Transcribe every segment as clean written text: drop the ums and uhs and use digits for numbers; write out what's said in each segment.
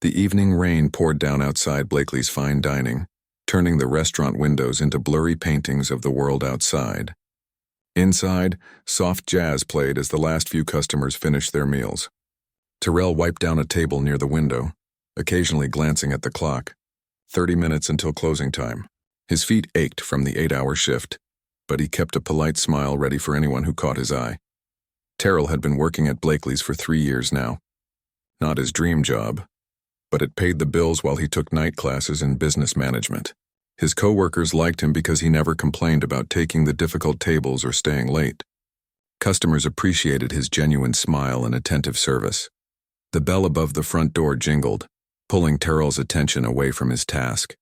The evening rain poured down outside Blakely's fine dining, turning the restaurant windows into blurry paintings of the world outside. Inside, soft jazz played as the last few customers finished their meals. Terrell wiped down a table near the window, occasionally glancing at the clock. 30 minutes until closing time. His feet ached from the 8-hour shift, but he kept a polite smile ready for anyone who caught his eye. Terrell had been working at Blakely's for 3 years now. Not his dream job, but it paid the bills while he took night classes in business management. His co-workers liked him because he never complained about taking the difficult tables or staying late. Customers appreciated his genuine smile and attentive service. The bell above the front door jingled, pulling Terrell's attention away from his task.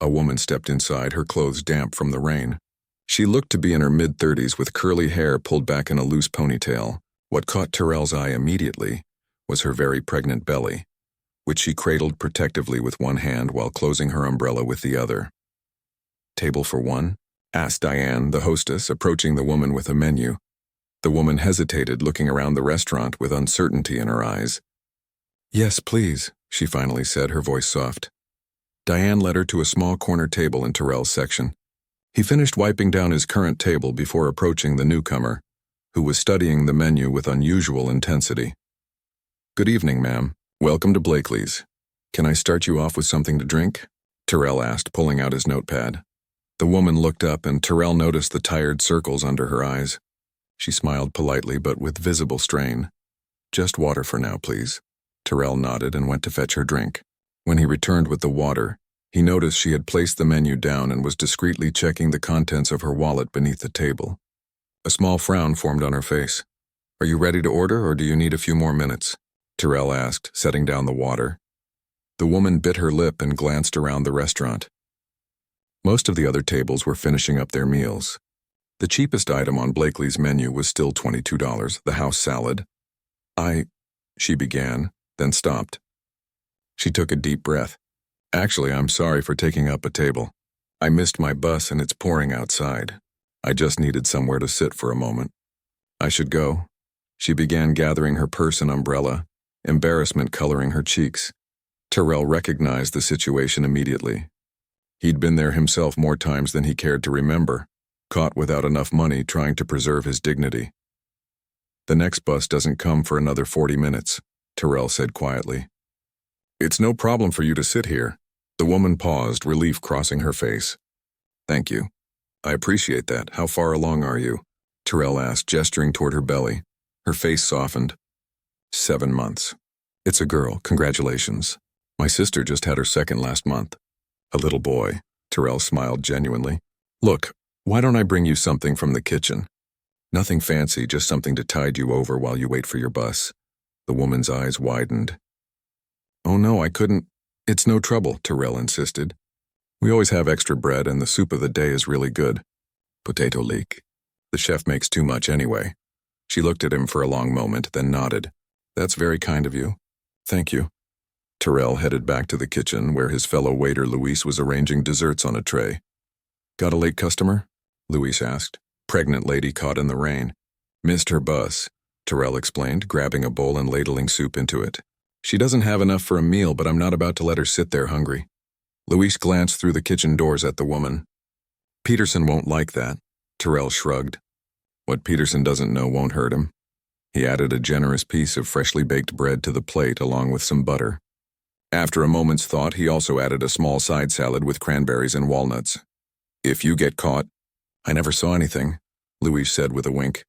A woman stepped inside, her clothes damp from the rain. She looked to be in her mid-30s with curly hair pulled back in a loose ponytail. What caught Terrell's eye immediately was her very pregnant belly, which she cradled protectively with one hand while closing her umbrella with the other. "Table for one?" asked Diane, the hostess, approaching the woman with a menu. The woman hesitated, looking around the restaurant with uncertainty in her eyes. "Yes, please," she finally said, her voice soft. Diane led her to a small corner table in Terrell's section. He finished wiping down his current table before approaching the newcomer, who was studying the menu with unusual intensity. "Good evening, ma'am. Welcome to Blakely's. Can I start you off with something to drink?" Terrell asked, pulling out his notepad. The woman looked up, and Terrell noticed the tired circles under her eyes. She smiled politely, but with visible strain. "Just water for now, please." Terrell nodded and went to fetch her drink. When he returned with the water, he noticed she had placed the menu down and was discreetly checking the contents of her wallet beneath the table. A small frown formed on her face. "Are you ready to order, or do you need a few more minutes?" Terrell asked, setting down the water. The woman bit her lip and glanced around the restaurant. Most of the other tables were finishing up their meals. The cheapest item on Blakely's menu was still $22, the house salad. She began, then stopped. She took a deep breath. "Actually, I'm sorry for taking up a table. I missed my bus and it's pouring outside. I just needed somewhere to sit for a moment. I should go." She began gathering her purse and umbrella, embarrassment coloring her cheeks. Terrell recognized the situation immediately. He'd been there himself more times than he cared to remember, caught without enough money trying to preserve his dignity. "The next bus doesn't come for another 40 minutes, Terrell said quietly. "It's no problem for you to sit here." The woman paused, relief crossing her face. "Thank you. I appreciate that. How far along are you?" Terrell asked, gesturing toward her belly. Her face softened. 7 months. "It's a girl. Congratulations. My sister just had her second last month." "A little boy." Terrell smiled genuinely. "Look, why don't I bring you something from the kitchen? Nothing fancy, just something to tide you over while you wait for your bus." The woman's eyes widened. "Oh no, I couldn't." "It's no trouble," Terrell insisted. "We always have extra bread and the soup of the day is really good. Potato leek. The chef makes too much anyway." She looked at him for a long moment, then nodded. "That's very kind of you. Thank you." Terrell headed back to the kitchen where his fellow waiter Luis was arranging desserts on a tray. "Got a late customer?" Luis asked. "Pregnant lady caught in the rain. Missed her bus," Terrell explained, grabbing a bowl and ladling soup into it. "She doesn't have enough for a meal, but I'm not about to let her sit there hungry." Luis glanced through the kitchen doors at the woman. "Peterson won't like that." Terrell shrugged. "What Peterson doesn't know won't hurt him." He added a generous piece of freshly baked bread to the plate along with some butter. After a moment's thought, he also added a small side salad with cranberries and walnuts. "If you get caught—" "I never saw anything," Luis said with a wink.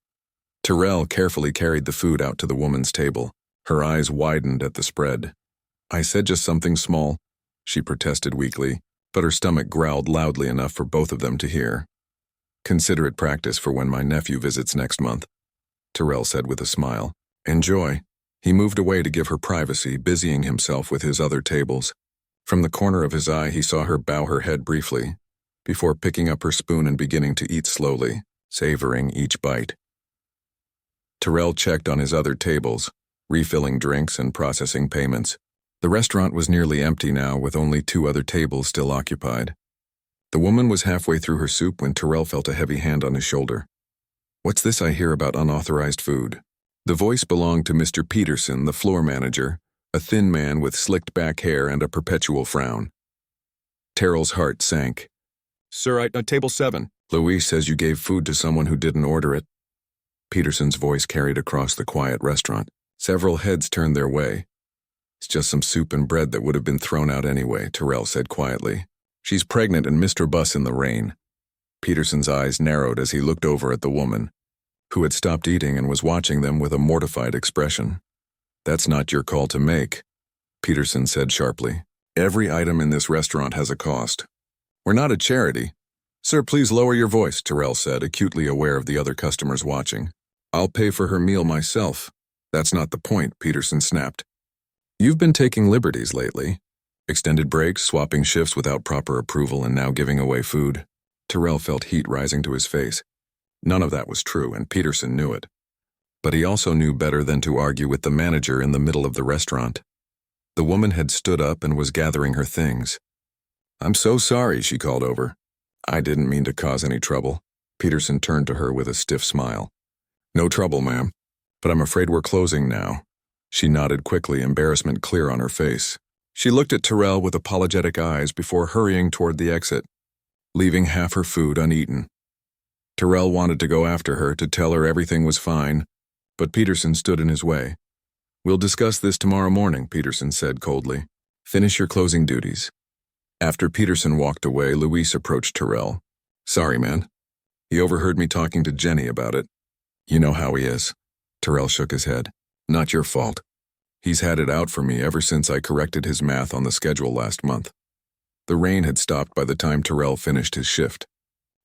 Terrell carefully carried the food out to the woman's table. Her eyes widened at the spread. "I said just something small," she protested weakly, but her stomach growled loudly enough for both of them to hear. "Consider it practice for when my nephew visits next month," Terrell said with a smile. "Enjoy." He moved away to give her privacy, busying himself with his other tables. From the corner of his eye, he saw her bow her head briefly, before picking up her spoon and beginning to eat slowly, savoring each bite. Terrell checked on his other tables, refilling drinks and processing payments. The restaurant was nearly empty now, with only 2 other tables still occupied. The woman was halfway through her soup when Terrell felt a heavy hand on his shoulder. "What's this I hear about unauthorized food?" The voice belonged to Mr. Peterson, the floor manager, a thin man with slicked back hair and a perpetual frown. Terrell's heart sank. "Sir, table 7. Louise says you gave food to someone who didn't order it." Peterson's voice carried across the quiet restaurant. Several heads turned their way. "It's just some soup and bread that would have been thrown out anyway," Terrell said quietly. "She's pregnant and missed her bus in the rain." Peterson's eyes narrowed as he looked over at the woman, who had stopped eating and was watching them with a mortified expression. "That's not your call to make," Peterson said sharply. "Every item in this restaurant has a cost. We're not a charity." "Sir, please lower your voice," Terrell said, acutely aware of the other customers watching. "I'll pay for her meal myself." "That's not the point," Peterson snapped. "You've been taking liberties lately. Extended breaks, swapping shifts without proper approval, and now giving away food." Terrell felt heat rising to his face. None of that was true, and Peterson knew it. But he also knew better than to argue with the manager in the middle of the restaurant. The woman had stood up and was gathering her things. "I'm so sorry," she called over. "I didn't mean to cause any trouble." Peterson turned to her with a stiff smile. "No trouble, ma'am. But I'm afraid we're closing now." She nodded quickly, embarrassment clear on her face. She looked at Terrell with apologetic eyes before hurrying toward the exit, leaving half her food uneaten. Terrell wanted to go after her to tell her everything was fine, but Peterson stood in his way. "We'll discuss this tomorrow morning," Peterson said coldly. "Finish your closing duties." After Peterson walked away, Luis approached Terrell. "Sorry, man. He overheard me talking to Jenny about it." "You know how he is." Terrell shook his head. "Not your fault. He's had it out for me ever since I corrected his math on the schedule last month." The rain had stopped by the time Terrell finished his shift.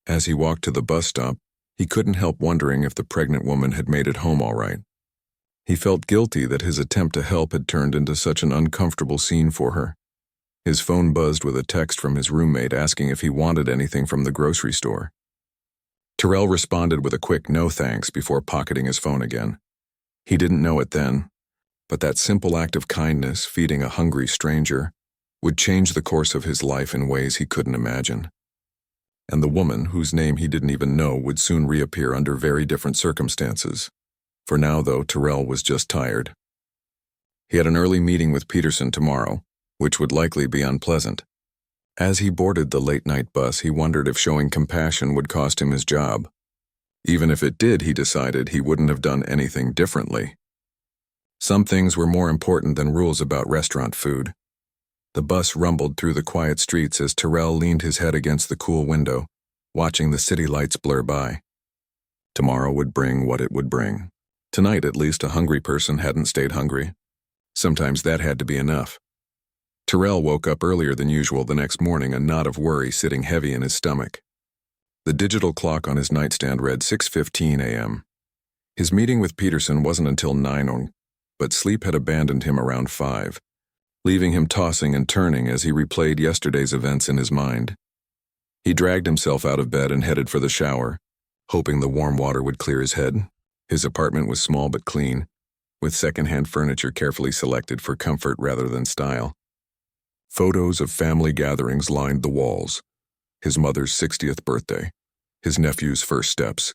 As he walked to the bus stop, he couldn't help wondering if the pregnant woman had made it home all right. He felt guilty that his attempt to help had turned into such an uncomfortable scene for her. His phone buzzed with a text from his roommate asking if he wanted anything from the grocery store. Terrell responded with a quick no thanks before pocketing his phone again. He didn't know it then, but that simple act of kindness, feeding a hungry stranger, would change the course of his life in ways he couldn't imagine. And the woman, whose name he didn't even know, would soon reappear under very different circumstances. For now, though, Terrell was just tired. He had an early meeting with Peterson tomorrow, which would likely be unpleasant. As he boarded the late-night bus, he wondered if showing compassion would cost him his job. Even if it did, he decided he wouldn't have done anything differently. Some things were more important than rules about restaurant food. The bus rumbled through the quiet streets as Terrell leaned his head against the cool window, watching the city lights blur by. Tomorrow would bring what it would bring. Tonight, at least, a hungry person hadn't stayed hungry. Sometimes that had to be enough. Terrell woke up earlier than usual the next morning, a knot of worry sitting heavy in his stomach. The digital clock on his nightstand read 6:15 a.m. His meeting with Peterson wasn't until 9 but sleep had abandoned him around 5. Leaving him tossing and turning as he replayed yesterday's events in his mind. He dragged himself out of bed and headed for the shower, hoping the warm water would clear his head. His apartment was small but clean, with secondhand furniture carefully selected for comfort rather than style. Photos of family gatherings lined the walls. His mother's 60th birthday, his nephew's first steps,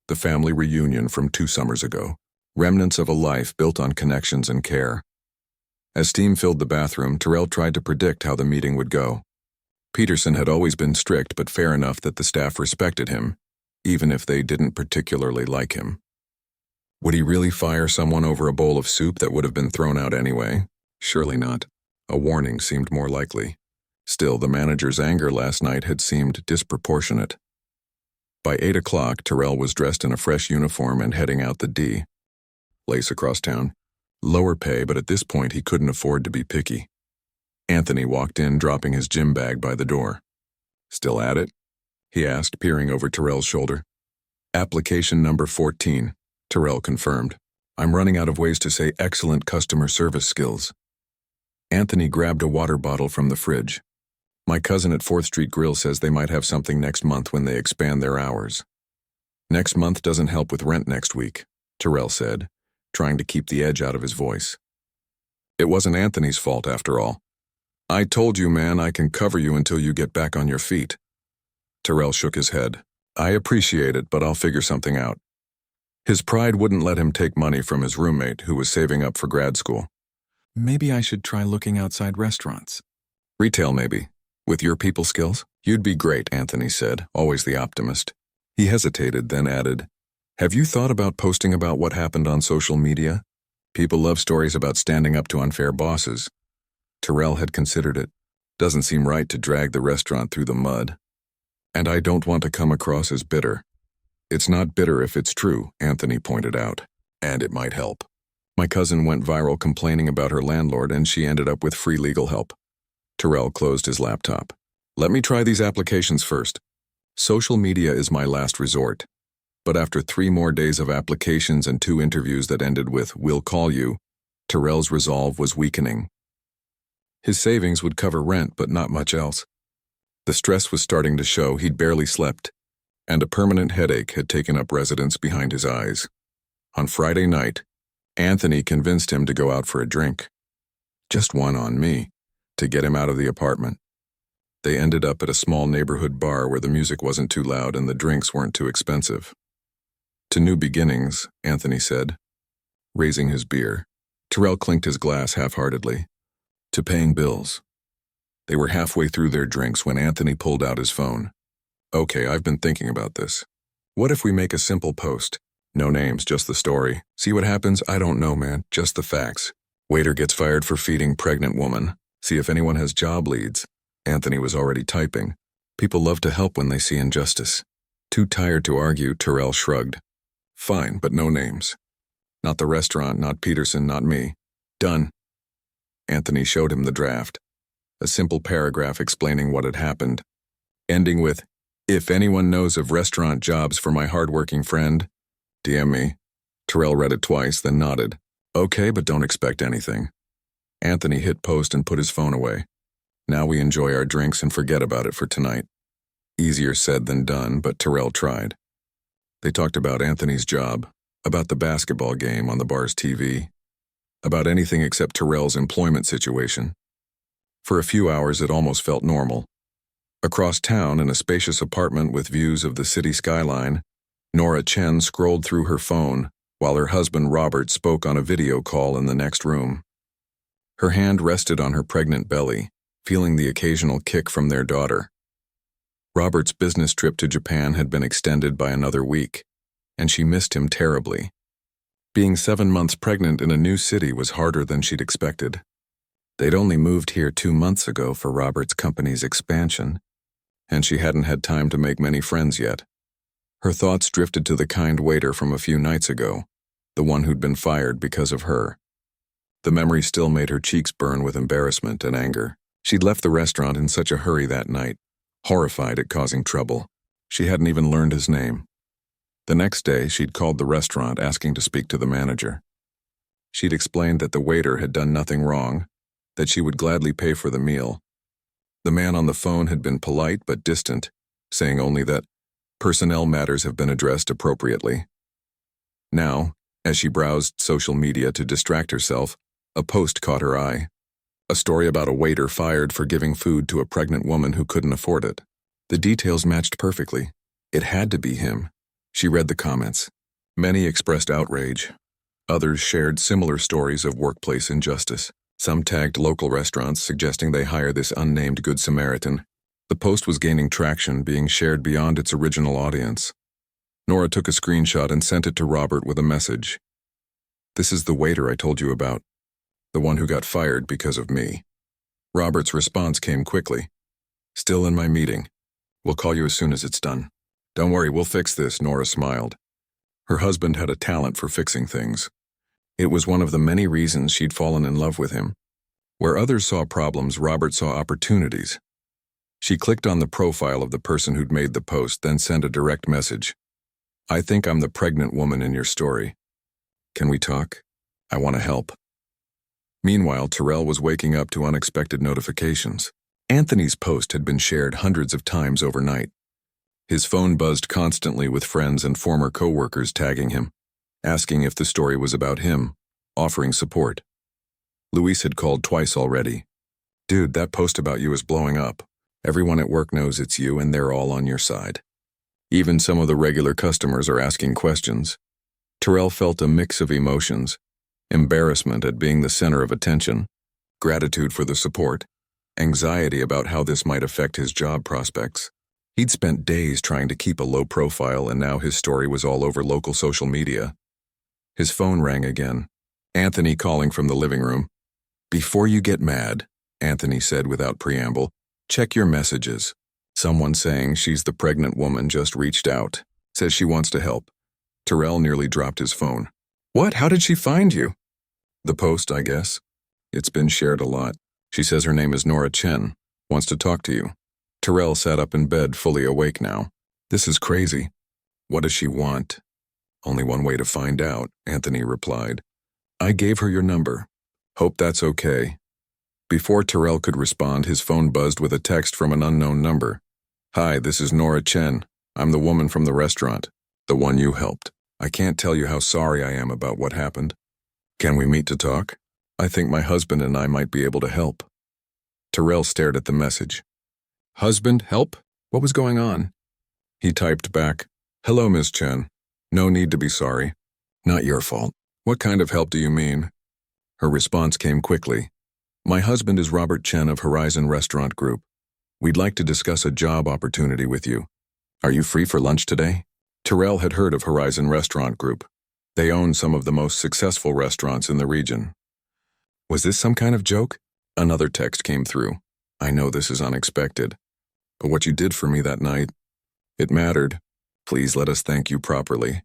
the family reunion from 2 summers ago, remnants of a life built on connections and care. As steam filled the bathroom, Terrell tried to predict how the meeting would go. Peterson had always been strict but fair enough that the staff respected him, even if they didn't particularly like him. Would he really fire someone over a bowl of soup that would have been thrown out anyway? Surely not. A warning seemed more likely. Still, the manager's anger last night had seemed disproportionate. By 8 o'clock, Terrell was dressed in a fresh uniform and heading out the D. Lace across town. Lower pay, but at this point he couldn't afford to be picky. Anthony walked in, dropping his gym bag by the door. "Still at it?" he asked, peering over Terrell's shoulder. "Application number 14, Terrell confirmed. "I'm running out of ways to say excellent customer service skills." Anthony grabbed a water bottle from the fridge. "My cousin at 4th Street Grill says they might have something next month when they expand their hours." "Next month doesn't help with rent next week," Terrell said, trying to keep the edge out of his voice. It wasn't Anthony's fault, after all. "I told you, man, I can cover you until you get back on your feet." Terrell shook his head. "I appreciate it, but I'll figure something out." His pride wouldn't let him take money from his roommate, who was saving up for grad school. Maybe I should try looking outside restaurants. Retail, maybe. With your people skills? You'd be great, Anthony said, always the optimist. He hesitated, then added, Have you thought about posting about what happened on social media? People love stories about standing up to unfair bosses. Terrell had considered it. Doesn't seem right to drag the restaurant through the mud. And I don't want to come across as bitter. It's not bitter if it's true, Anthony pointed out. And it might help. My cousin went viral complaining about her landlord and she ended up with free legal help. Terrell closed his laptop. Let me try these applications first. Social media is my last resort. But after 3 more days of applications and 2 interviews that ended with, "We'll call you," Terrell's resolve was weakening. His savings would cover rent, but not much else. The stress was starting to show. He'd barely slept, and a permanent headache had taken up residence behind his eyes. On Friday night, Anthony convinced him to go out for a drink. Just one on me, to get him out of the apartment. They ended up at a small neighborhood bar where the music wasn't too loud and the drinks weren't too expensive. To new beginnings, Anthony said, raising his beer. Terrell clinked his glass half-heartedly. To paying bills. They were halfway through their drinks when Anthony pulled out his phone. Okay, I've been thinking about this. What if we make a simple post? No names, just the story. See what happens? I don't know, man. Just the facts. Waiter gets fired for feeding pregnant woman. See if anyone has job leads. Anthony was already typing. People love to help when they see injustice. Too tired to argue, Terrell shrugged. Fine, but no names. Not the restaurant, not Peterson, not me. Done. Anthony showed him the draft. A simple paragraph explaining what had happened, ending with, If anyone knows of restaurant jobs for my hardworking friend, DM me. Terrell read it twice, then nodded. Okay, but don't expect anything. Anthony hit post and put his phone away. Now we enjoy our drinks and forget about it for tonight. Easier said than done, but Terrell tried. They talked about Anthony's job, about the basketball game on the bar's TV, about anything except Terrell's employment situation. For a few hours it almost felt normal. Across town, in a spacious apartment with views of the city skyline, Nora Chen scrolled through her phone while her husband Robert spoke on a video call in the next room. Her hand rested on her pregnant belly, feeling the occasional kick from their daughter. Robert's business trip to Japan had been extended by another week, and she missed him terribly. Being 7 months pregnant in a new city was harder than she'd expected. They'd only moved here 2 months ago for Robert's company's expansion, and she hadn't had time to make many friends yet. Her thoughts drifted to the kind waiter from a few nights ago, the one who'd been fired because of her. The memory still made her cheeks burn with embarrassment and anger. She'd left the restaurant in such a hurry that night, horrified at causing trouble. She hadn't even learned his name. The next day, she'd called the restaurant asking to speak to the manager. She'd explained that the waiter had done nothing wrong, that she would gladly pay for the meal. The man on the phone had been polite but distant, saying only that personnel matters have been addressed appropriately. Now, as she browsed social media to distract herself, a post caught her eye. A story about a waiter fired for giving food to a pregnant woman who couldn't afford it. The details matched perfectly. It had to be him. She read the comments. Many expressed outrage. Others shared similar stories of workplace injustice. Some tagged local restaurants, suggesting they hire this unnamed Good Samaritan. The post was gaining traction, being shared beyond its original audience. Nora took a screenshot and sent it to Robert with a message. This is the waiter I told you about. The one who got fired because of me. Robert's response came quickly. Still in my meeting. We'll call you as soon as it's done. Don't worry, we'll fix this, Nora smiled. Her husband had a talent for fixing things. It was one of the many reasons she'd fallen in love with him. Where others saw problems, Robert saw opportunities. She clicked on the profile of the person who'd made the post, then sent a direct message. I think I'm the pregnant woman in your story. Can we talk? I want to help. Meanwhile, Terrell was waking up to unexpected notifications. Anthony's post had been shared hundreds of times overnight. His phone buzzed constantly with friends and former co-workers tagging him, asking if the story was about him, offering support. Luis had called twice already. Dude, that post about you is blowing up. Everyone at work knows it's you and they're all on your side. Even some of the regular customers are asking questions. Terrell felt a mix of emotions. embarrassment at being the center of attention, gratitude for the support, anxiety about how this might affect his job prospects. He'd spent days trying to keep a low profile, and now his story was all over local social media. His phone rang again. Anthony calling from the living room. "Before you get mad," Anthony said without preamble, "check your messages. Someone saying she's the pregnant woman just reached out. Says she wants to help." Terrell nearly dropped his phone. "What? How did she find you?" "The post, I guess. It's been shared a lot. She says her name is Nora Chen. Wants to talk to you." Terrell sat up in bed, fully awake now. "This is crazy. What does she want?" "Only one way to find out," Anthony replied. "I gave her your number. Hope that's okay." Before Terrell could respond, his phone buzzed with a text from an unknown number. "Hi, this is Nora Chen. I'm the woman from the restaurant. The one you helped. I can't tell you how sorry I am about what happened. Can we meet to talk? I think my husband and I might be able to help." Terrell stared at the message. "Husband, help? What was going on?" He typed back, "Hello, Miss Chen. No need to be sorry. Not your fault. What kind of help do you mean?" Her response came quickly. "My husband is Robert Chen of Horizon Restaurant Group. We'd like to discuss a job opportunity with you. Are you free for lunch today?" Terrell had heard of Horizon Restaurant Group. They own some of the most successful restaurants in the region. Was this some kind of joke? Another text came through. "I know this is unexpected, but what you did for me that night, it mattered. Please let us thank you properly."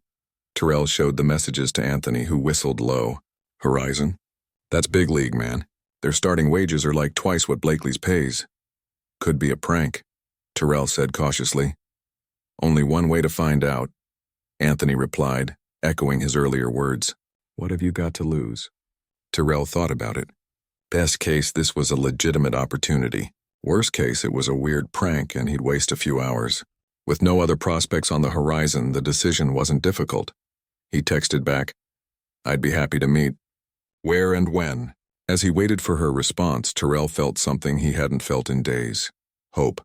Terrell showed the messages to Anthony, who whistled low. "Horizon? That's big league, man. Their starting wages are like twice what Blakely's pays." "Could be a prank," Terrell said cautiously. "Only one way to find out," Anthony replied, echoing his earlier words. "What have you got to lose?" Terrell thought about it. Best case, this was a legitimate opportunity. Worst case, it was a weird prank and he'd waste a few hours. With no other prospects on the horizon, the decision wasn't difficult. He texted back, "I'd be happy to meet. Where and when?" As he waited for her response, Terrell felt something he hadn't felt in days. Hope.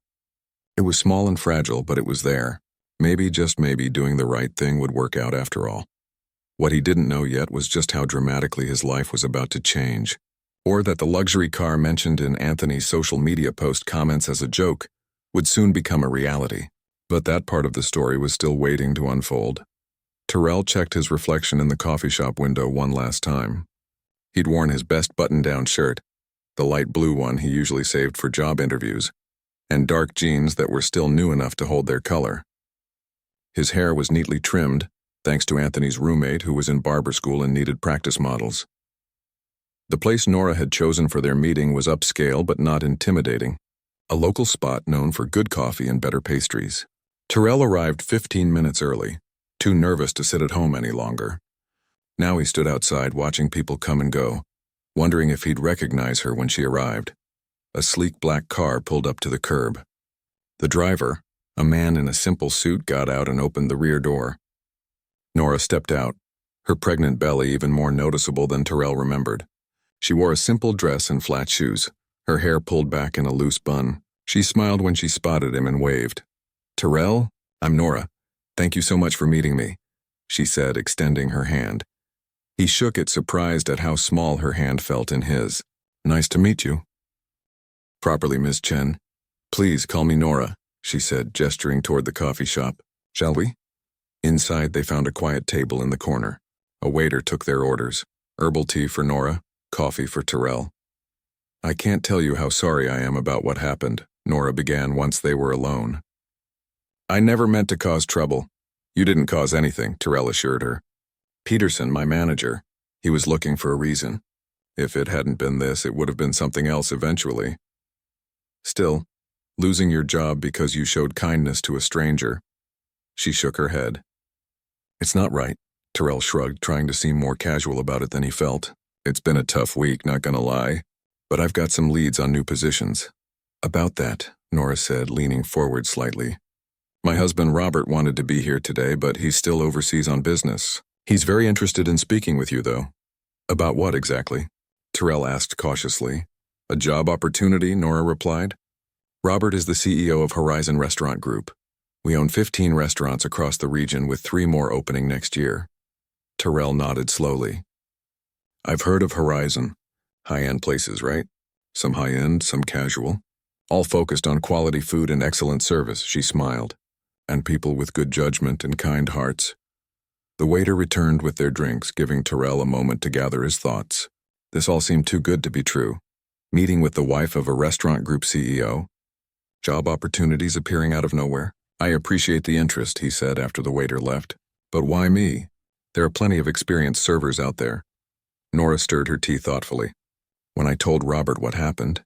It was small and fragile, but it was there. Maybe, just maybe, doing the right thing would work out after all. What he didn't know yet was just how dramatically his life was about to change. Or that the luxury car mentioned in Anthony's social media post comments as a joke would soon become a reality. But that part of the story was still waiting to unfold. Terrell checked his reflection in the coffee shop window one last time. He'd worn his best button-down shirt, the light blue one he usually saved for job interviews, and dark jeans that were still new enough to hold their color. His hair was neatly trimmed, thanks to Anthony's roommate who was in barber school and needed practice models. The place Nora had chosen for their meeting was upscale but not intimidating, a local spot known for good coffee and better pastries. Terrell arrived 15 minutes early, too nervous to sit at home any longer. Now he stood outside watching people come and go, wondering if he'd recognize her when she arrived. A sleek black car pulled up to the curb. The driver, a man in a simple suit, got out and opened the rear door. Nora stepped out, her pregnant belly even more noticeable than Terrell remembered. She wore a simple dress and flat shoes, her hair pulled back in a loose bun. She smiled when she spotted him and waved. "Terrell, I'm Nora. Thank you so much for meeting me," she said, extending her hand. He shook it, surprised at how small her hand felt in his. "Nice to meet you." "Properly, Miss Chen. Please call me Nora," she said, gesturing toward the coffee shop. "Shall we?" Inside, they found a quiet table in the corner. A waiter took their orders. Herbal tea for Nora, coffee for Terrell. "I can't tell you how sorry I am about what happened," Nora began once they were alone. "I never meant to cause trouble." "You didn't cause anything," Terrell assured her. "Peterson, my manager, he was looking for a reason. If it hadn't been this, it would have been something else eventually. Still, losing your job because you showed kindness to a stranger." She shook her head. "It's not right," Terrell shrugged, trying to seem more casual about it than he felt. "It's been a tough week, not gonna lie, but I've got some leads on new positions." "About that," Nora said, leaning forward slightly. "My husband Robert wanted to be here today, but he's still overseas on business. He's very interested in speaking with you, though." "About what exactly?" Terrell asked cautiously. "A job opportunity," Nora replied. "Robert is the CEO of Horizon Restaurant Group. We own 15 restaurants across the region with 3 more opening next year." Terrell nodded slowly. I've heard of Horizon. High-end places, right? Some high-end, some casual. All focused on quality food and excellent service, she smiled. And people with good judgment and kind hearts. The waiter returned with their drinks, giving Terrell a moment to gather his thoughts. This all seemed too good to be true. Meeting with the wife of a restaurant group CEO. Job opportunities appearing out of nowhere. I appreciate the interest, he said after the waiter left. But why me? There are plenty of experienced servers out there. Nora stirred her tea thoughtfully. When I told Robert what happened,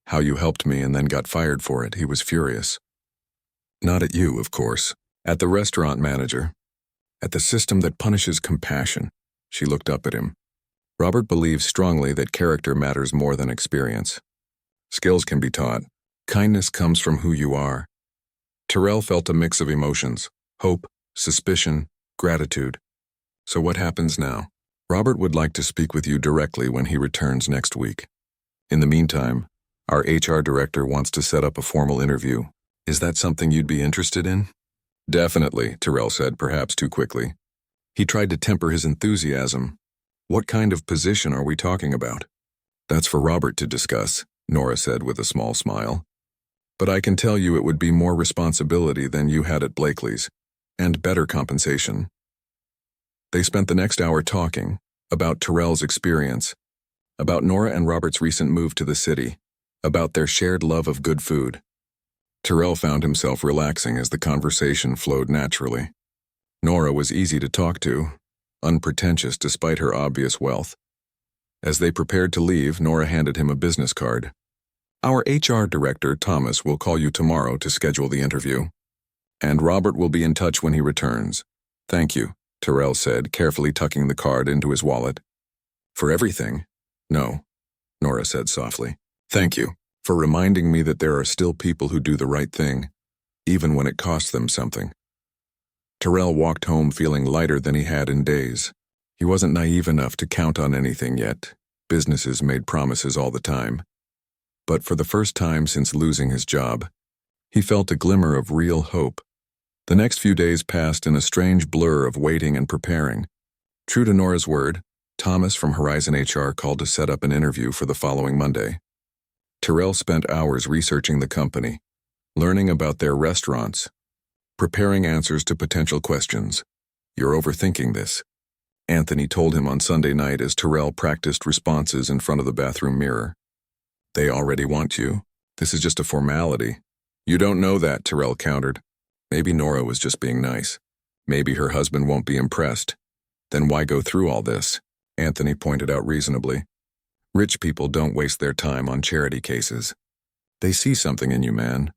how you helped me and then got fired for it, he was furious. Not at you, of course. At the restaurant manager. At the system that punishes compassion. She looked up at him. Robert believes strongly that character matters more than experience. Skills can be taught. Kindness comes from who you are. Terrell felt a mix of emotions: hope, suspicion, gratitude. So what happens now? Robert would like to speak with you directly when he returns next week. In the meantime, our HR director wants to set up a formal interview. Is that something you'd be interested in? Definitely, Terrell said, perhaps too quickly. He tried to temper his enthusiasm. What kind of position are we talking about? That's for Robert to discuss, Nora said with a small smile. But I can tell you it would be more responsibility than you had at Blakely's, and better compensation. They spent the next hour talking about Terrell's experience, about Nora and Robert's recent move to the city, about their shared love of good food. Terrell found himself relaxing as the conversation flowed naturally. Nora was easy to talk to, unpretentious despite her obvious wealth. As they prepared to leave, Nora handed him a business card. Our HR director, Thomas, will call you tomorrow to schedule the interview. And Robert will be in touch when he returns. Thank you, Terrell said, carefully tucking the card into his wallet. For everything? No, Nora said softly. Thank you for reminding me that there are still people who do the right thing, even when it costs them something. Terrell walked home feeling lighter than he had in days. He wasn't naive enough to count on anything yet. Businesses made promises all the time. But for the first time since losing his job, he felt a glimmer of real hope. The next few days passed in a strange blur of waiting and preparing. True to Nora's word, Thomas from Horizon HR called to set up an interview for the following Monday. Terrell spent hours researching the company, learning about their restaurants, preparing answers to potential questions. You're overthinking this, Anthony told him on Sunday night as Terrell practiced responses in front of the bathroom mirror. They already want you. This is just a formality. You don't know that, Terrell countered. Maybe Nora was just being nice. Maybe her husband won't be impressed. Then why go through all this? Anthony pointed out reasonably. Rich people don't waste their time on charity cases. They see something in you, man.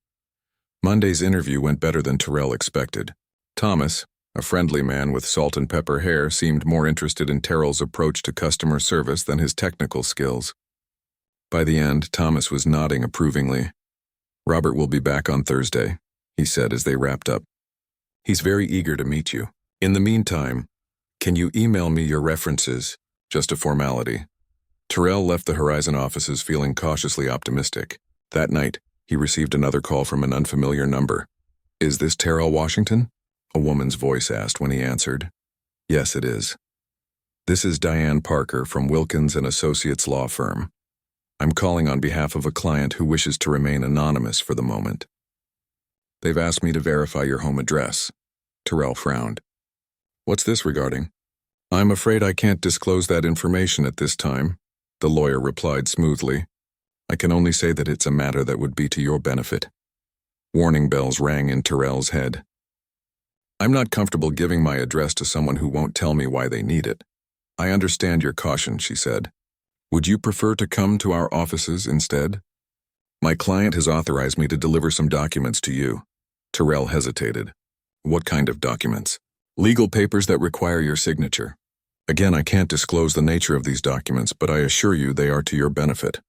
Monday's interview went better than Terrell expected. Thomas, a friendly man with salt and pepper hair, seemed more interested in Terrell's approach to customer service than his technical skills. By the end, Thomas was nodding approvingly. Robert will be back on Thursday, he said as they wrapped up. He's very eager to meet you. In the meantime, can you email me your references? Just a formality. Terrell left the Horizon offices feeling cautiously optimistic. That night, he received another call from an unfamiliar number. Is this Terrell Washington? A woman's voice asked when he answered. Yes, it is. This is Diane Parker from Wilkins & Associates law firm. I'm calling on behalf of a client who wishes to remain anonymous for the moment. They've asked me to verify your home address. Terrell frowned. What's this regarding? I'm afraid I can't disclose that information at this time, the lawyer replied smoothly. I can only say that it's a matter that would be to your benefit. Warning bells rang in Terrell's head. I'm not comfortable giving my address to someone who won't tell me why they need it. I understand your caution, she said. Would you prefer to come to our offices instead? My client has authorized me to deliver some documents to you. Terrell hesitated. What kind of documents? Legal papers that require your signature. Again, I can't disclose the nature of these documents, but I assure you they are to your benefit.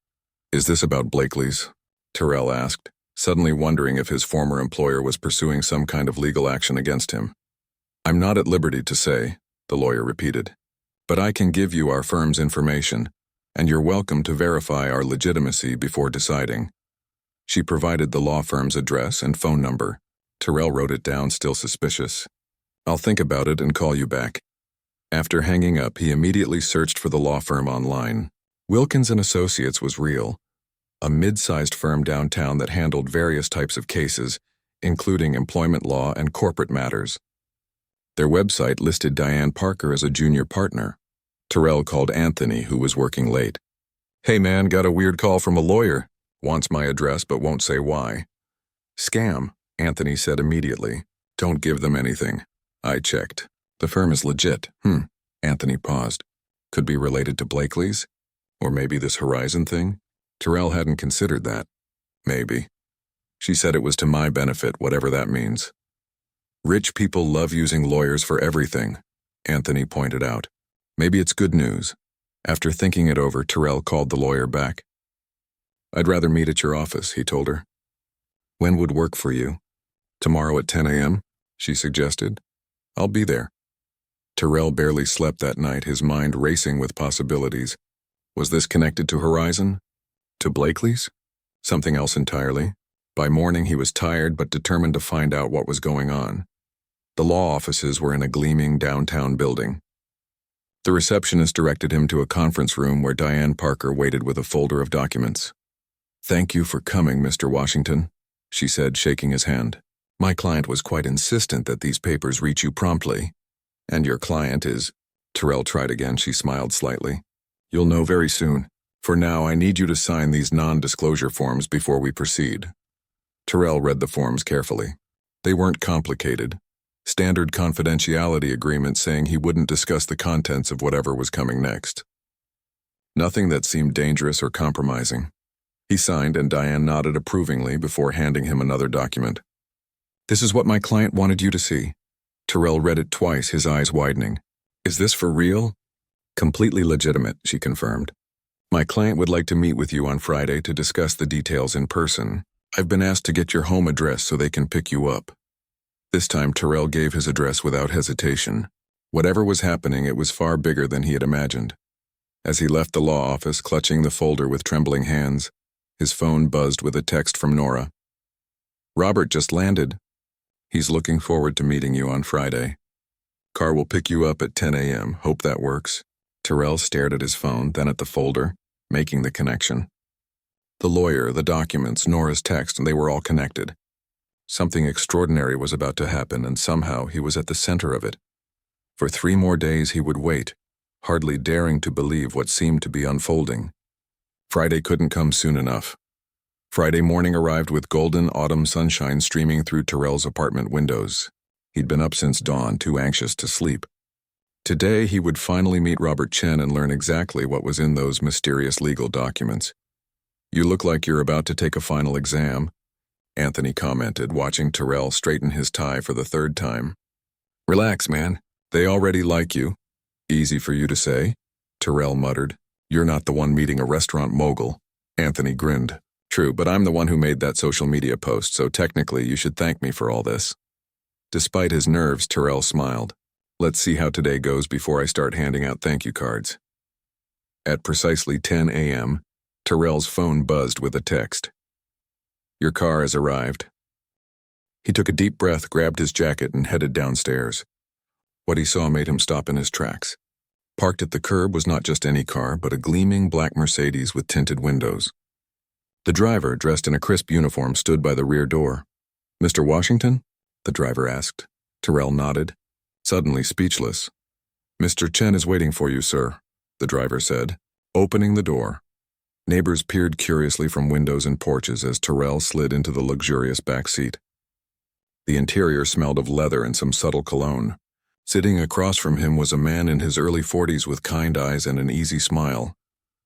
Is this about Blakely's? Terrell asked, suddenly wondering if his former employer was pursuing some kind of legal action against him. I'm not at liberty to say, the lawyer repeated. But I can give you our firm's information, and you're welcome to verify our legitimacy before deciding. She provided the law firm's address and phone number. Terrell wrote it down, still suspicious. I'll think about it and call you back. After hanging up, he immediately searched for the law firm online. Wilkins & Associates was real, a mid-sized firm downtown that handled various types of cases, including employment law and corporate matters. Their website listed Diane Parker as a junior partner. Terrell called Anthony, who was working late. "Hey man, got a weird call from a lawyer. Wants my address but won't say why." "Scam," Anthony said immediately. "Don't give them anything." I checked. "The firm is legit." Anthony paused. "Could be related to Blakely's? Or maybe this Horizon thing?" Terrell hadn't considered that. "Maybe. She said it was to my benefit, whatever that means." "Rich people love using lawyers for everything," Anthony pointed out. "Maybe it's good news." After thinking it over, Terrell called the lawyer back. "I'd rather meet at your office," he told her. "When would work for you?" "Tomorrow at 10 a.m., she suggested. "I'll be there." Terrell barely slept that night, his mind racing with possibilities. Was this connected to Horizon? To Blakely's? Something else entirely? By morning he was tired but determined to find out what was going on. The law offices were in a gleaming downtown building. The receptionist directed him to a conference room where Diane Parker waited with a folder of documents. "Thank you for coming, Mr. Washington," she said, shaking his hand. "My client was quite insistent that these papers reach you promptly. And your client is—" Terrell tried again. She smiled slightly. "You'll know very soon. For now, I need you to sign these non-disclosure forms before we proceed." Terrell read the forms carefully. They weren't complicated. Standard confidentiality agreements saying he wouldn't discuss the contents of whatever was coming next. Nothing that seemed dangerous or compromising. He signed, and Diane nodded approvingly before handing him another document. "This is what my client wanted you to see." Terrell read it twice, his eyes widening. "Is this for real?" "Completely legitimate," she confirmed. "My client would like to meet with you on Friday to discuss the details in person. I've been asked to get your home address so they can pick you up." This time Terrell gave his address without hesitation. Whatever was happening, it was far bigger than he had imagined. As he left the law office, clutching the folder with trembling hands, his phone buzzed with a text from Nora. "Robert just landed. He's looking forward to meeting you on Friday. Car will pick you up at 10 a.m. Hope that works." Terrell stared at his phone, then at the folder, making the connection. The lawyer, the documents, Nora's text, they were all connected. Something extraordinary was about to happen, and somehow he was at the center of it. For 3 more days he would wait, hardly daring to believe what seemed to be unfolding. Friday couldn't come soon enough. Friday morning arrived with golden autumn sunshine streaming through Terrell's apartment windows. He'd been up since dawn, too anxious to sleep. Today he would finally meet Robert Chen and learn exactly what was in those mysterious legal documents. "You look like you're about to take a final exam," Anthony commented, watching Terrell straighten his tie for the 3rd time. "Relax, man. They already like you." "Easy for you to say," Terrell muttered. "You're not the one meeting a restaurant mogul." Anthony grinned. "True, but I'm the one who made that social media post, so technically you should thank me for all this." Despite his nerves, Terrell smiled. "Let's see how today goes before I start handing out thank you cards." At precisely 10 a.m., Terrell's phone buzzed with a text. "Your car has arrived." He took a deep breath, grabbed his jacket, and headed downstairs. What he saw made him stop in his tracks. Parked at the curb was not just any car, but a gleaming black Mercedes with tinted windows. The driver, dressed in a crisp uniform, stood by the rear door. "Mr. Washington?" the driver asked. Terrell nodded, suddenly speechless. "Mr. Chen is waiting for you, sir," the driver said, opening the door. Neighbors peered curiously from windows and porches as Terrell slid into the luxurious back seat. The interior smelled of leather and some subtle cologne. Sitting across from him was a man in his early 40s with kind eyes and an easy smile.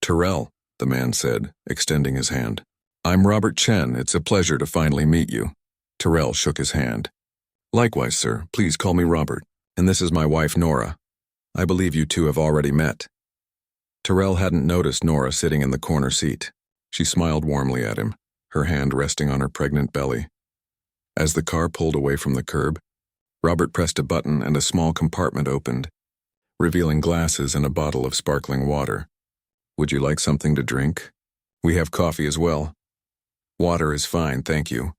"Terrell," the man said, extending his hand. "I'm Robert Chen. It's a pleasure to finally meet you." Terrell shook his hand. "Likewise, sir. Please call me Robert. And this is my wife, Nora. I believe you two have already met." Terrell hadn't noticed Nora sitting in the corner seat. She smiled warmly at him, her hand resting on her pregnant belly. As the car pulled away from the curb, Robert pressed a button and a small compartment opened, revealing glasses and a bottle of sparkling water. "Would you like something to drink? We have coffee as well." "Water is fine, thank you,"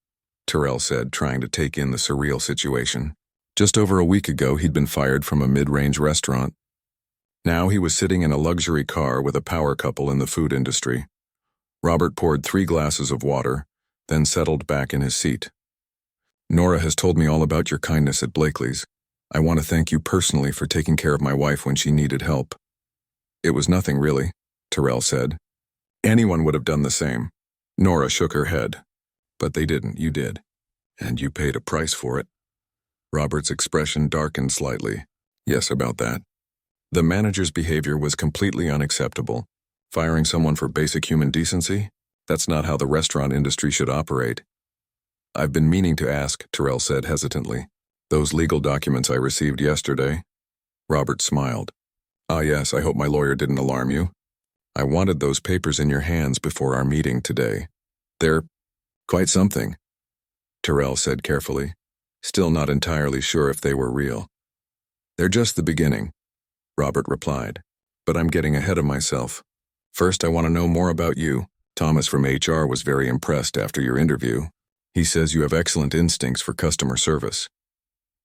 Terrell said, trying to take in the surreal situation. Just over a week ago, he'd been fired from a mid-range restaurant, Now he was sitting in a luxury car with a power couple in the food industry. Robert poured 3 glasses of water, then settled back in his seat. Nora has told me all about your kindness at Blakely's. I want to thank you personally for taking care of my wife when she needed help. It was nothing really, Terrell said. Anyone would have done the same. Nora shook her head. But they didn't, you did. And you paid a price for it. Robert's expression darkened slightly. Yes, about that. The manager's behavior was completely unacceptable. Firing someone for basic human decency? That's not how the restaurant industry should operate. I've been meaning to ask, Terrell said hesitantly. Those legal documents I received yesterday? Robert smiled. Ah yes, I hope my lawyer didn't alarm you. I wanted those papers in your hands before our meeting today. They're quite something, Terrell said carefully, still not entirely sure if they were real. They're just the beginning, Robert replied. But I'm getting ahead of myself. First, I want to know more about you. Thomas from HR was very impressed after your interview. He says you have excellent instincts for customer service.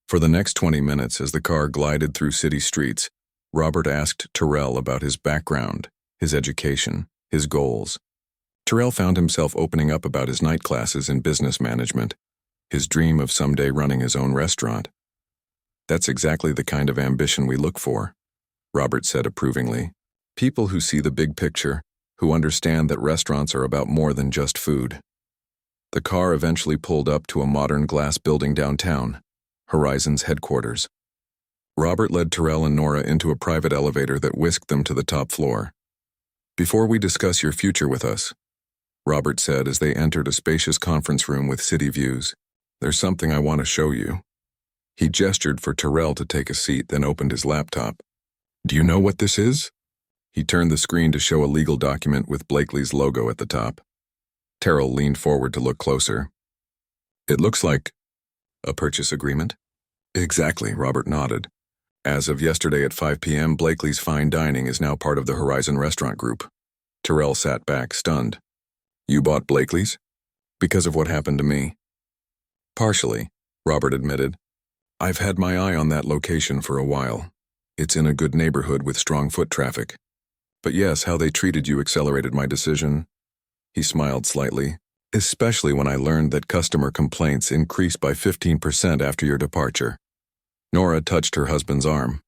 For the next 20 minutes, as the car glided through city streets, Robert asked Terrell about his background, his education, his goals. Terrell found himself opening up about his night classes in business management, his dream of someday running his own restaurant. That's exactly the kind of ambition we look for, Robert said approvingly. People who see the big picture, who understand that restaurants are about more than just food. The car eventually pulled up to a modern glass building downtown, Horizon's headquarters. Robert led Terrell and Nora into a private elevator that whisked them to the top floor. Before we discuss your future with us, Robert said as they entered a spacious conference room with city views, there's something I want to show you. He gestured for Terrell to take a seat, then opened his laptop. Do you know what this is? He turned the screen to show a legal document with Blakely's logo at the top. Terrell leaned forward to look closer. It looks like a purchase agreement? Exactly, Robert nodded. As of yesterday at 5 p.m., Blakely's Fine Dining is now part of the Horizon Restaurant Group. Terrell sat back, stunned. You bought Blakely's? Because of what happened to me? Partially, Robert admitted. I've had my eye on that location for a while. It's in a good neighborhood with strong foot traffic. But yes, how they treated you accelerated my decision. He smiled slightly, especially when I learned that customer complaints increased by 15% after your departure. Nora touched her husband's arm.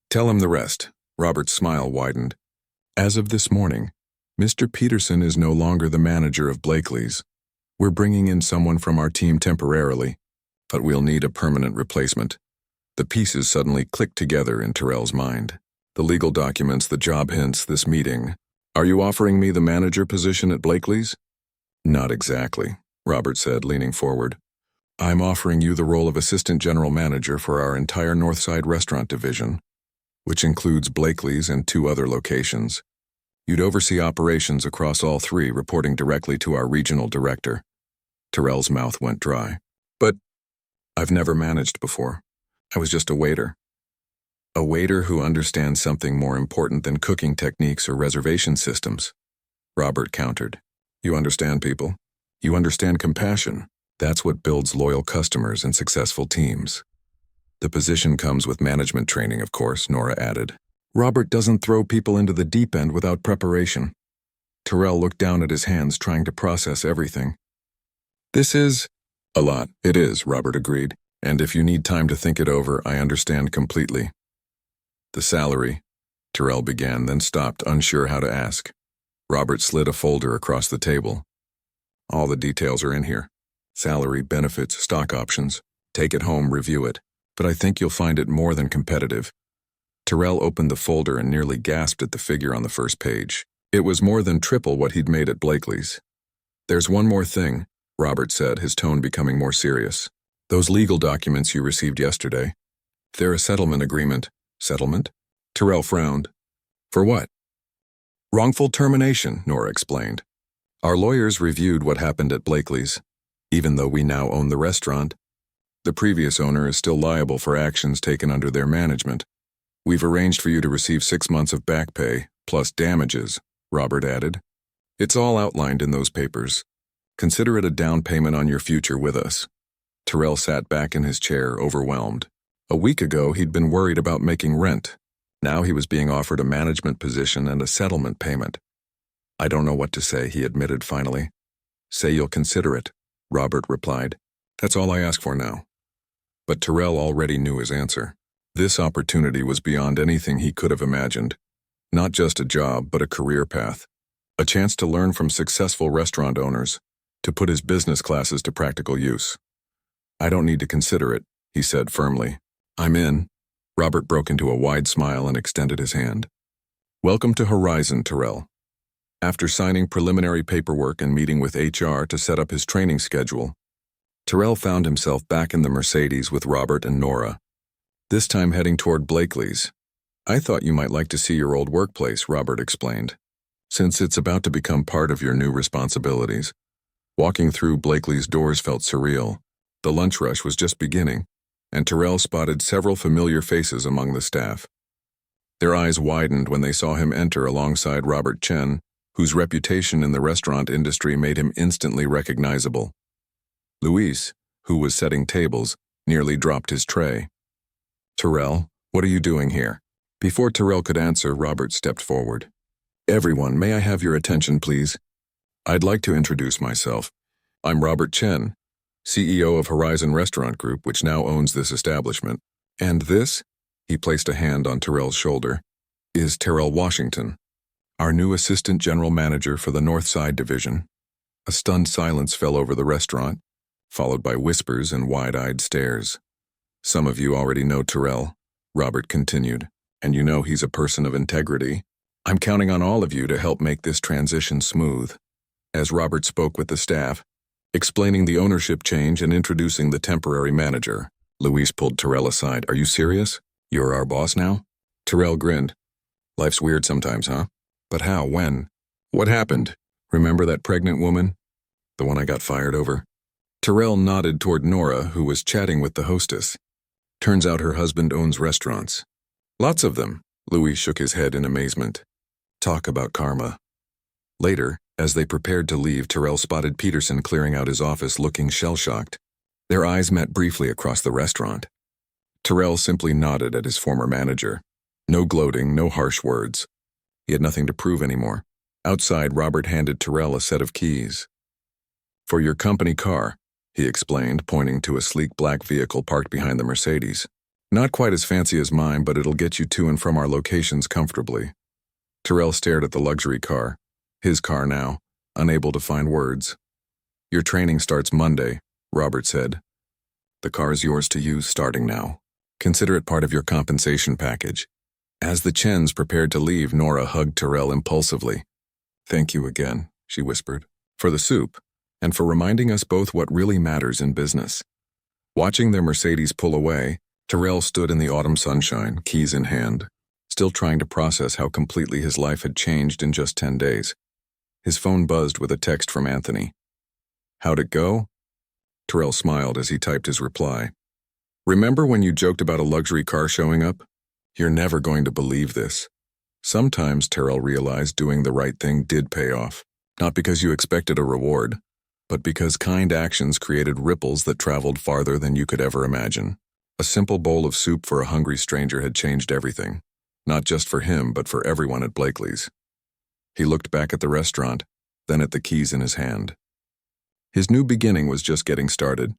Tell him the rest. Robert's smile widened. As of this morning, Mr. Peterson is no longer the manager of Blakely's. We're bringing in someone from our team temporarily, but we'll need a permanent replacement. The pieces suddenly clicked together in Terrell's mind. The legal documents, the job hints, this meeting. Are you offering me the manager position at Blakely's? Not exactly, Robert said, leaning forward. I'm offering you the role of assistant general manager for our entire Northside restaurant division, which includes Blakely's and 2 other locations. You'd oversee operations across all 3, reporting directly to our regional director. Terrell's mouth went dry. But I've never managed before. I was just a waiter. A waiter who understands something more important than cooking techniques or reservation systems. Robert countered. You understand people. You understand compassion. That's what builds loyal customers and successful teams. The position comes with management training, of course, Nora added. Robert doesn't throw people into the deep end without preparation. Terrell looked down at his hands, trying to process everything. This is a lot. It is, Robert agreed. And if you need time to think it over, I understand completely. The salary, Terrell began, then stopped, unsure how to ask. Robert slid a folder across the table. All the details are in here. Salary, benefits, stock options. Take it home, review it. But I think you'll find it more than competitive. Terrell opened the folder and nearly gasped at the figure on the first page. It was more than triple what he'd made at Blakely's. There's one more thing, Robert said, his tone becoming more serious. Those legal documents you received yesterday. They're a settlement agreement. Settlement? Terrell frowned. For what? Wrongful termination, Nora explained. Our lawyers reviewed what happened at Blakely's. Even though we now own the restaurant, the previous owner is still liable for actions taken under their management. We've arranged for you to receive 6 months of back pay, plus damages, Robert added. It's all outlined in those papers. Consider it a down payment on your future with us. Terrell sat back in his chair, overwhelmed. A week ago, he'd been worried about making rent. Now he was being offered a management position and a settlement payment. I don't know what to say, he admitted finally. Say you'll consider it, Robert replied. That's all I ask for now. But Terrell already knew his answer. This opportunity was beyond anything he could have imagined. Not just a job, but a career path. A chance to learn from successful restaurant owners, to put his business classes to practical use. I don't need to consider it, he said firmly. I'm in. Robert broke into a wide smile and extended his hand. Welcome to Horizon, Terrell. After signing preliminary paperwork and meeting with HR to set up his training schedule, Terrell found himself back in the Mercedes with Robert and Nora, this time heading toward Blakely's. I thought you might like to see your old workplace, Robert explained, since it's about to become part of your new responsibilities. Walking through Blakely's doors felt surreal. The lunch rush was just beginning, and Terrell spotted several familiar faces among the staff. Their eyes widened when they saw him enter alongside Robert Chen, whose reputation in the restaurant industry made him instantly recognizable. Luis, who was setting tables, nearly dropped his tray. Terrell, what are you doing here? Before Terrell could answer, Robert stepped forward. Everyone, may I have your attention, please? I'd like to introduce myself. I'm Robert Chen, CEO of Horizon Restaurant Group, which now owns this establishment. And this, he placed a hand on Terrell's shoulder, is Terrell Washington, our new Assistant General Manager for the North Side Division. A stunned silence fell over the restaurant, followed by whispers and wide-eyed stares. Some of you already know Terrell, Robert continued, and you know he's a person of integrity. I'm counting on all of you to help make this transition smooth. As Robert spoke with the staff, explaining the ownership change and introducing the temporary manager, Luis pulled Terrell aside. Are you serious? You're our boss now? Terrell grinned. Life's weird sometimes, huh? But how? When? What happened? Remember that pregnant woman? The one I got fired over? Terrell nodded toward Nora, who was chatting with the hostess. Turns out her husband owns restaurants. Lots of them. Louis shook his head in amazement. Talk about karma. Later, as they prepared to leave, Terrell spotted Peterson clearing out his office looking shell-shocked. Their eyes met briefly across the restaurant. Terrell simply nodded at his former manager. No gloating, no harsh words. He had nothing to prove anymore. Outside, Robert handed Terrell a set of keys. For your company car, he explained, pointing to a sleek black vehicle parked behind the Mercedes. Not quite as fancy as mine, but it'll get you to and from our locations comfortably. Terrell stared at the luxury car, his car now, unable to find words. Your training starts Monday, Robert said. The car is yours to use starting now. Consider it part of your compensation package. As the Chens prepared to leave, Nora hugged Terrell impulsively. Thank you again, she whispered, for the soup, and for reminding us both what really matters in business. Watching their Mercedes pull away, Terrell stood in the autumn sunshine, keys in hand, still trying to process how completely his life had changed in just 10 days. His phone buzzed with a text from Anthony. How'd it go? Terrell smiled as he typed his reply. Remember when you joked about a luxury car showing up? You're never going to believe this. Sometimes, Terrell realized, doing the right thing did pay off. Not because you expected a reward, but because kind actions created ripples that traveled farther than you could ever imagine. A simple bowl of soup for a hungry stranger had changed everything. Not just for him, but for everyone at Blakely's. He looked back at the restaurant, then at the keys in his hand. His new beginning was just getting started.